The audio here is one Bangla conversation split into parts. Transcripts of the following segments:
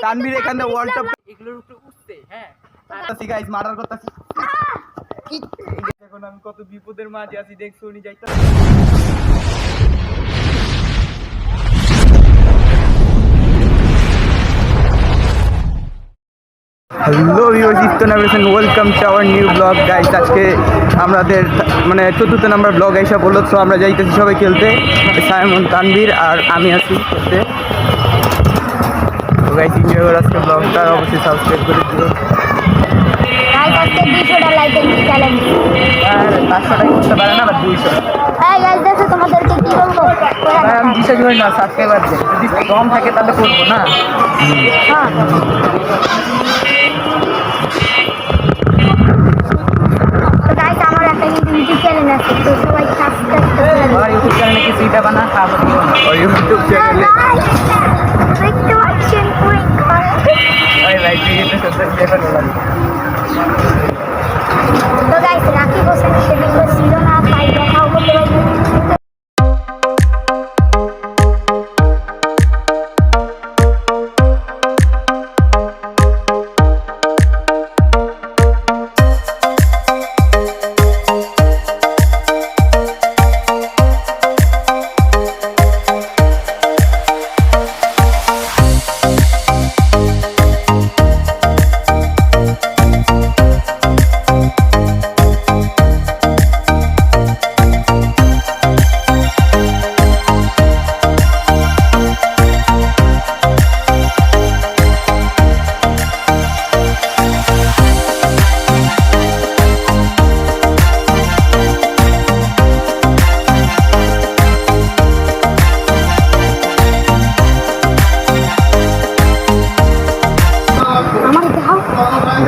তানভীর এখানে ওয়ার্ল্ড কাপ এগুলোর উপরে উঠতে হ্যাঁ আসি গাইস মারার করতেছি এখন আমি কত বিপদের মাঝে আছি দেখছো উনি যাইতা hello viewers welcome to our new blog guys আজকে আমাদের মানে 4th নাম্বার ব্লগ আইসা বললো তো আমরা যাইতেছি সবাই খেলতে সাইমন তানভীর আর আমি আছি খেলতে তো গাইস এনজয় করো আজকে ব্লগটা অবশ্যই সাবস্ক্রাইব করে দিও গাইস আজকে 200টা লাইক এন্ড চ্যালেঞ্জ আর 500 টাকা করতে পারে না বা 200 হ্যাঁ গাইস দেখো তোমাদেরকে কি বলবো আমি বিশ্বাস করি না সাবস্ক্রাইবার দেন যদি কম থাকে তাহলে করব না হ্যাঁ তো গাইস আমার একটা ইউটিউব চ্যানেল আছে তো সবাই সাবস্ক্রাইব করুন আর ইউটিউব চ্যানেলে কি সিটা বানা খাবো আর ইউটিউব চ্যানেলে দেখতে পাচ্ছেন কুইক ভাই ভাই ভিডিওতে সাবস্ক্রাইব করে দিন তো গাইস রাখি বসে সেদিন ছিল না তাই দেখাও করতে পারি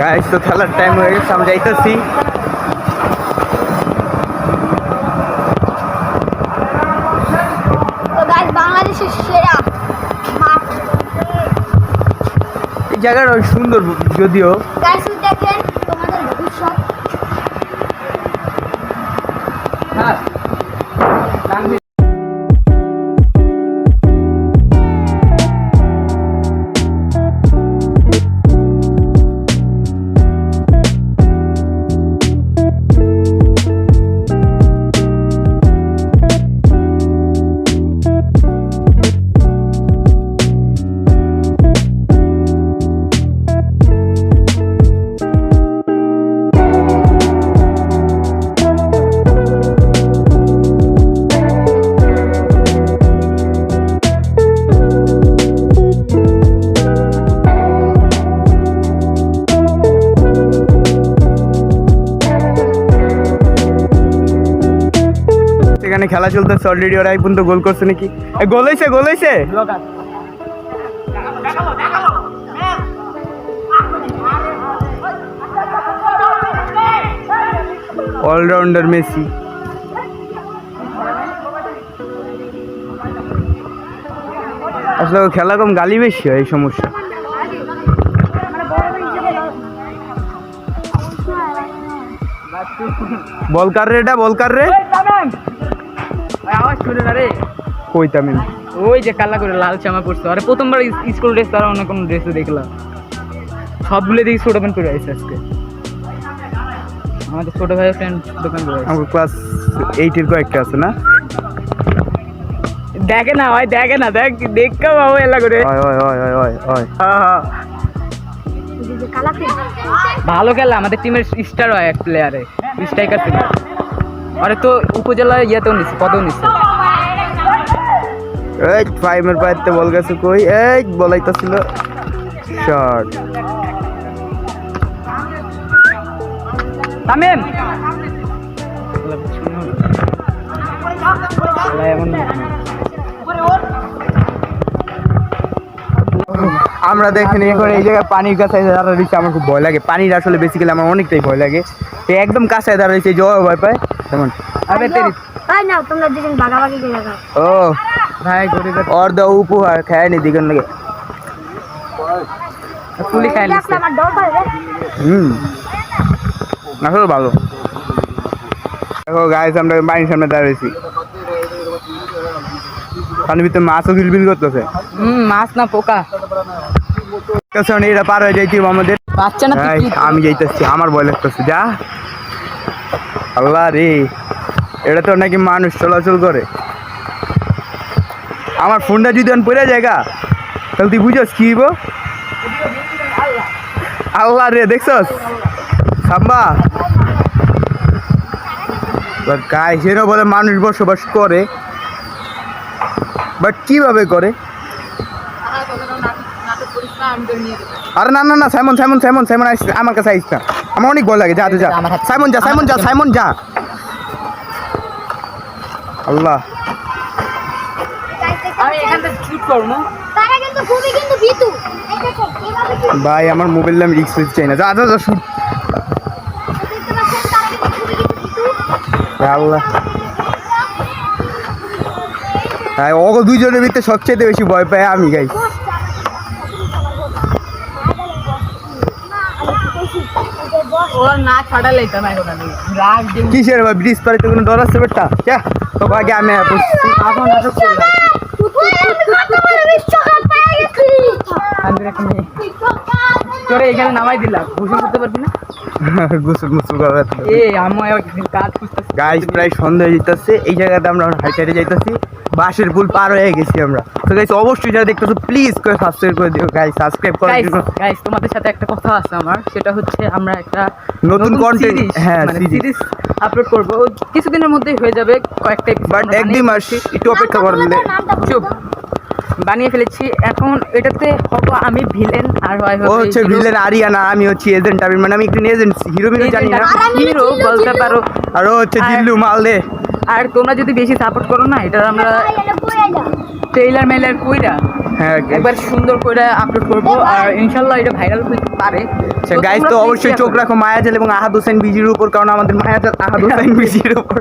গাইস তো খেলার টাইম হয়ে গেছে আমি যাইতেছি তো গাইস বাংলাদেশের সেরা মাঠ এই জায়গাটা সুন্দর যদিও গাইস দেখেন তোমাদের ভবিষ্যৎ হ্যাঁ এখানে খেলা চলতেছে অলরেডি ওরা পর্যন্ত গোল করছে নাকি গোল হয়েছে অলরাউন্ডার মেসি আসলে খেলা কম গালি বেশি হয় এই সমস্যা বল কার রে আওয়াজ শুনে না রে কই তামিম ওই যে কালা করে লাল জামা পরছে আরে প্রথমবার স্কুল ড্রেস তারা অন্য কোনো ড্রেসে দেখলাম সবগুলো দেখি ছোট প্যান্ট পরে আইছে আজকে আমাদের ছোট ভাইয়ের ফ্রেন্ড দোকান করে আমার ক্লাস 8 এর কয়েকটা আছে না দেখে না দেখা বাবা এলা করে ওই হ্যাঁ ভালো খেলা আমাদের টিমের স্টার হয় এক প্লেয়ারে স্ট্রাইকার ছিল আরে তো উপজেলা ইয়েতেও নিচ্ছে পদেও নিচ্ছে এই ফাইমের পাইতে বল গেছে কই এই বলাইতাছিল শট তামিম আমরা দেখেন এখন এই জায়গায় পানির কাছে দাঁড়াইছে আমার খুব ভয় লাগে পানির আসলে বেসিক্যালি আমার অনেকটাই ভয় লাগে একদম কাছে দাঁড়াইছে জয় ভয় পায় তেমন আরে তেরি তাই না তোমরা দুজন ভাগাভাগি করে যাও ও ভাই গরিব আর দাও উপহার খায় নি দিগন লাগে ফুলি খায় নিছে আমার ডর করে আসলে ভালো দেখো গাইস আমরা পানির সামনে দাঁড়াইছি পানির ভিতরে মাছও বিলবিল করতেছে। মাছ না পোকা। কারণ এটা পার হয়ে যাইতে আমাদের। বাচ্চা না তুই কি? আমি যাইতেছি, আমার ভয় লাগতেছে। যা আল্লাহ রে, এটা তো নাকি মানুষ চলাচল করে। আমার ফোনটা যদি আমি পড়ে জায়গা তাহলে তুই বুঝস কি হইব? আল্লাহ রে, দেখছস সাম্বা গাইস, এরা বলে মানুষ বসবাস করে, বাট কিভাবে করে? আরে না না না, সাইমন সাইমন সাইমন সাইমন আসছে আমার কাছে, আইস না, আমার অনেক ভয় লাগে। যা যা সাইমন, যা সাইমন, যা সাইমন, যা। আল্লাহ, আমি এখান থেকে শুট করব না। তারা কিন্তু খুবই কিন্তু ভীতু। এই দেখো এভাবে কি ভাই আমার মোবাইল আমি রিক্স নিতে চাই না। যা যা যা শুট। দেখতে পাচ্ছেন, তারা কিন্তু খুবই কিন্তু ভীতু। আল্লাহ, হ্যাঁ ওগো দুইজনের ভিতরে সবচেয়ে বেশি ভয় পাই আমি। গাইস ওর না ফাটালে তো না ওটা রাগ দিন। কিসের ভাই, ব্রিজ পারিতে কোনো ডর আছে বেটা? ক্যা তো আগে আমি এখন নাটক করলাম। তোরে এখানে নামাই দিলাম, গোসল করতে পারবি না? গোসল মুসল করা। এ আমার কাজ খুঁজতেছি। গাইস প্রায় সন্ধ্যা হয়ে যেতেছে, এই জায়গাতে আমরা হাইটে হাইটে যাইতেছি, বাঁশের পুল পার হয়ে গেছি আমরা। তো গাইস অবশ্যই যারা দেখতেছো প্লিজ করে সাবস্ক্রাইব করে দিও গাইস, সাবস্ক্রাইব করার জন্য। গাইস তোমাদের সাথে একটা কথা আছে আমার, সেটা হচ্ছে আমরা একটা নতুন content, হ্যাঁ, series। সিরিজ আপলোড করব কিছুদিনের মধ্যেই হয়ে যাবে, কয়েকটা episode বাট আমরা এক দুই মাস একটু অপেক্ষা করলে। চুপ বানিয়ে ফেলেছি। এখন এটাতে হবো আমি ভিলেন, আর হয় ও হচ্ছে ভিলেন আরিয়ানা, আমি হচ্ছি এজেন্ট আবির, মানে আমি একটু এজেন্ট, হিরো মিরো জানি না। হিরো বলতে পারো। আর ও হচ্ছে জিল্লু মালদে। আর তোমরা যদি বেশি সাপোর্ট করো না, এটা আমরা ট্রেইলার মেলার কইরা হ্যাঁ একবার সুন্দর করে আপলোড করব, আর ইনশাআল্লাহ এটা ভাইরাল হতে পারে। গাইস তো অবশ্যই চোখ রাখো মায়াজাল এবং আহাদ হোসেন বিজির উপর, কারণ আমাদের মায়াজাল আহাদ হোসেন বিজির উপর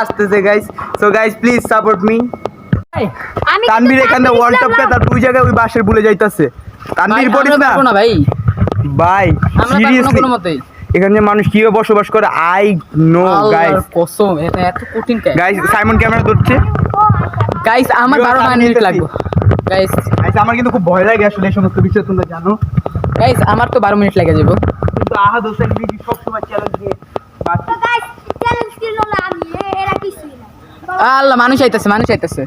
আসতেছে guys. So guys please support me. Tanvir এখানে ওয়ার্ল্ড কাপে তার দুই জায়গায় ওই বাসের ভুলে যাইতাছে। তানভীর বলিস না ভাই, ভাই আমরা সিরিয়াসলি কোনো মতেই এখানে যে মানুষ কিভাবে বসবাস করে আই নো গাইস। কসম এটা এত কঠিন কেন? গাইস সাইমন ক্যামেরা ধরছে। গাইস আমার 12 মিনিট লাগবে গাইস। গাইস আমার কিন্তু খুব ভয় লাগে আসলে এই সমস্ত বিষয়, তোমরা জানো। গাইস আমার তো 12 মিনিট লেগে যাবে, কিন্তু আহাদ হোসেন বিজি সব সময় চ্যালেঞ্জ দিয়ে তো গাইস চ্যালেঞ্জ ছিল না, আমি এরা কিছুই না। আল্লাহ মানুষ আইতাছে, মানুষ আইতাছে।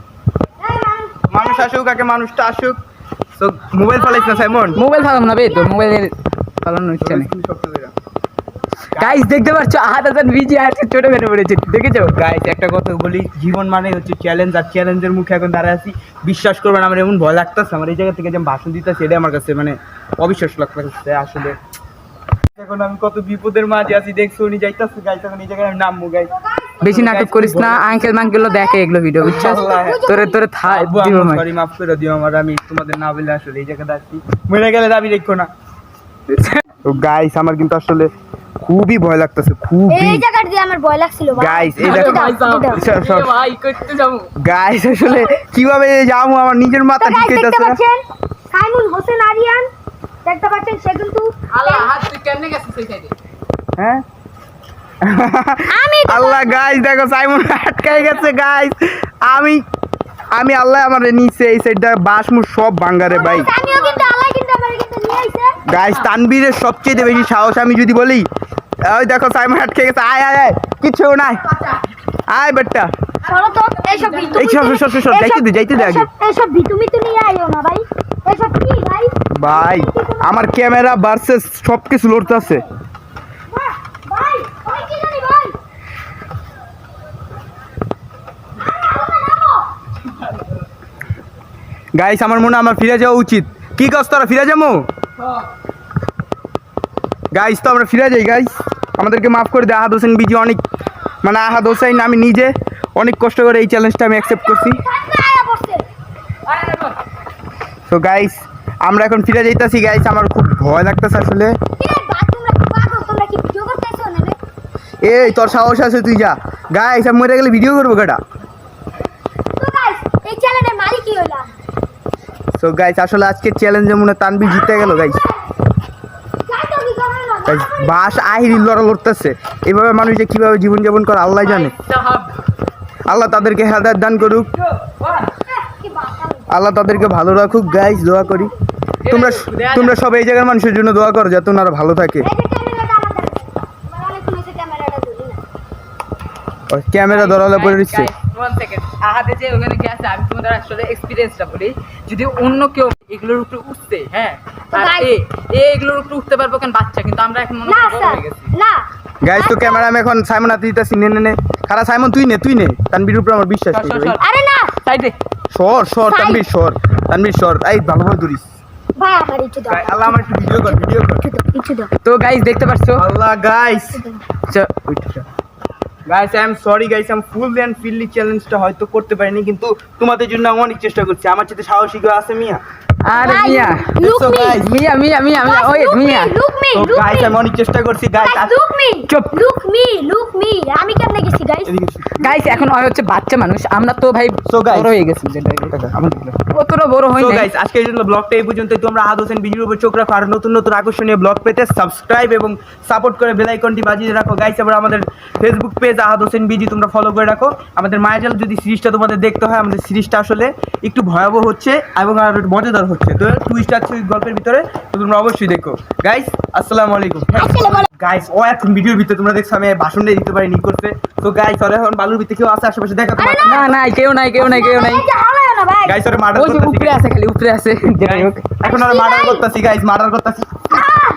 এই মানুষ মানুষ আসুক আগে, মানুষটা আসুক। সো মোবাইল ফালাইছ না সাইমন? মোবাইল ফালাম না বে, তো মোবাইলের ফালানোর ইচ্ছা নেই। গাইস দেখতে পাচ্ছ আহাদ হাসান বিজি আছে, ছোট বেড়ে পড়েছে, দেখেছো? গাইস একটা কথা বলি, জীবন মানে হচ্ছে চ্যালেঞ্জ, আর চ্যালেঞ্জের মুখে এখন দাঁড়ায় আছি। বিশ্বাস করবেন আমার এমন ভয় লাগতেছে, আমার এই জায়গা থেকে যে ভাষণ দিতেছে এটা আমার কাছে মানে অবিশ্বাস লাগতেছে আসলে। এখন আমি কত বিপদের মাঝে আছি, দেখছো উনি যাইতাছে গাইস, এখন এই জায়গায় আমি নামবো গাইস। বেশি নাটক করিস না, আঙ্কেল মাঙ্কেলও দেখে এগুলো ভিডিও, বুঝছস? তোরে তোরে দিব না। সরি মাফ করে দিও আমার, আমি তোমাদের না বলে আসলে এই জায়গায় আসছি। মরে গেলে দাবি রেখো না। তো গাইস আমার কিন্তু আসলে খুবই ভয় লাগতেছে, খুবই। এই জায়গাটা দিয়ে আমার ভয় লাগছিল ভাই। গাইস এই দেখো ভাই করতে যাবো গাইস, আসলে কিভাবে যাবো আমার নিজের মাথা তো ঠিক গাইস দেখতে হইতাছে না। পাচ্ছেন সাইমন হোসেন আরিয়ান, দেখতে পাচ্ছেন সে কিন্তু আল্লাহ হাত তুই কেমনে গেছিস সেই সাইডে? হ্যাঁ আমি আল্লাহ গাইস দেখো সাইমন আটকাই গেছে গাইস। আমি আল্লাহ আমার নিচে এই সাইডটা বাসমুর সব ভাঙ্গারে ভাই। আমিও কিন্তু আল্লাহ কিন্তু আমারে কিন্তু নিয়ে আইছে। গাইস তানবীরের সবচেয়ে বেশি সাহস আমি যদি বলি, ওই দেখো সাইমন আটকে গেছে। আয় আয় আয়, কিচ্ছু নাই, আয় বেটা। সরো তো এইসব ভিতু এই সব যাইতে দে আগে। এইসব ভিতু মিতু নিয়ে আইও না ভাই। এইসব কি ভাই? ভাই আমার ক্যামেরা ভার্সেস সব কিছু লড়তেছে। ভাই ওই কি জানি ভাই। গাইস আমার মনে হয় আমার ফিরে যাওয়া উচিত। কি কস তোরা ফিরে যাবো? গাইস তো আমরা ফিরে যাই গাইস, আমাদেরকে মাফ করে দে। আহাদ হোসেন বিজি অনেক, মানে আহাদ হোসেন আমি নিজে অনেক কষ্ট করে এই চ্যালেঞ্জটা আমি অ্যাকসেপ্ট করছি। আয়া পড়ছে। তো গাইস আমরা এখন ফিরে যাইতাছি গাইস, আমার খুব ভয় লাগতেছে আসলে। কি রে ভাই, তোমরা কি পাগল? তোমরা কি ভিডিও করতেছো না রে? এই তোর সাহস আছে তুই যা। গাইস আমি মরে গেলে ভিডিও করবো কেটা? তো গাইস এই চ্যানেলের মালিক কি হইলাম? সো গাইস আসলে আজকে চ্যালেঞ্জে মনে হয় তানভীর জিতে গেল গাইস। যাই তো কি করো না। গাইস বাস আহিরি লড়তেছে, এভাবে মানুষ যে কিভাবে জীবনযাপন করে আল্লাহ জানে। আল্লাহ তাদেরকে হেদায়েত দান করুক। কি বাপ আল্লাহ তাদেরকে ভালো রাখুক গাইস, দোয়া করি। তোমরা তোমরা সব এই জায়গার মানুষের জন্য দোয়া করো যাতে ওনারা ভালো থাকে। এই যে ক্যামেরাটা আমার কাছে আমার অনেক নিচে ক্যামেরাটা ধরি না ওই ক্যামেরা ধরালে পড়ে দিচ্ছে। আহাদে যে ওখানে গেছে, আমি তোমাদের আসলে এক্সপিরিয়েন্সটা বলি। যদি অন্য কেউ এগুলোর উপরে উঠতে, হ্যাঁ, আর এগুলোর উপরে উঠতে পারবো কেন বাচ্চা, কিন্তু আমরা এখন মনে না হয় বড় স্যার হয়ে গেছি। না গাইস তো ক্যামেরা আমি এখন সাইমন হাতে দিতেছি, নে খারা সাইমন তুই নে তানবীর উপরে আমার বিশ্বাস নেই ভাই। আরে না সাইডে সর তানবীর সর এই ভালোভাবে ধরিস। ভাই আমার একটু দাও আল্লাহ আমার একটু ভিডিও কর একটু দাও তো গাইস দেখতে পাচ্ছো, আল্লাহ গাইস চ- guys I am sorry guys, আমি ফুল এন্ড ফিল্লি চ্যালেঞ্জটা হয়তো করতে পারিনি, কিন্তু তোমাদের জন্য আমি অনেক চেষ্টা করছি। আমার সাথে সাহসী কেউ আছে মিয়া? আরে মিয়া লুক So মি guys, মিয়া ওই মিয়া লুক মি তো গাইস আমি অনেক চেষ্টা করছি গাইস। লুক মি চুপ। লুক মি আমি কেমনে গেছি গাইস গাইস এখন ওই হচ্ছে বাচ্চা মানুষ, আমরা তো ভাই So guys, বড় হয়ে গেছি, অতটা বড় হয় তো না। গাইস আজকের জন্য ব্লগটা এই পর্যন্তই। তোমরা আহাদ হোসেন ভিডিওর উপর চোখ রাখো, আর নতুন আকর্ষণীয় ব্লগ পেতে সাবস্ক্রাইব এবং সাপোর্ট করে বেল আইকনটি বাজিয়ে রাখো গাইস। এবার আমাদের ফেসবুক পেজ আহাদ হোসেন বিজি তোমরা ফলো করে রাখো। আমাদের মায়াজাল যদি সিরিজটা তোমাদের দেখতে হয়, আমাদের সিরিজটা আসলে একটু ভয়াবহ হচ্ছে এবং আর মজাদার হচ্ছে, তো টুইস্ট আছে ওই গল্পের ভিতরে, তো তোমরা অবশ্যই দেখো গাইস। আসসালামু আলাইকুম গাইস। ও এখন ভিডিওর ভিতরে তোমরা দেখছো আমি ভাষণটাই দিতে পারিনি করতে। তো গাইস ওরা এখন বালুর ভিতরে কেউ আছে আশেপাশে দেখা তোমার না কেউ নাই এই যে হালায় না ভাই গাইস ওরা মার্ডার ওই যে উপরে করতেছি আছে, খালি উপরে আছে। যাই হোক এখন ওরা মার্ডার করতেছি গাইস, মার্ডার করতেছি। আহ!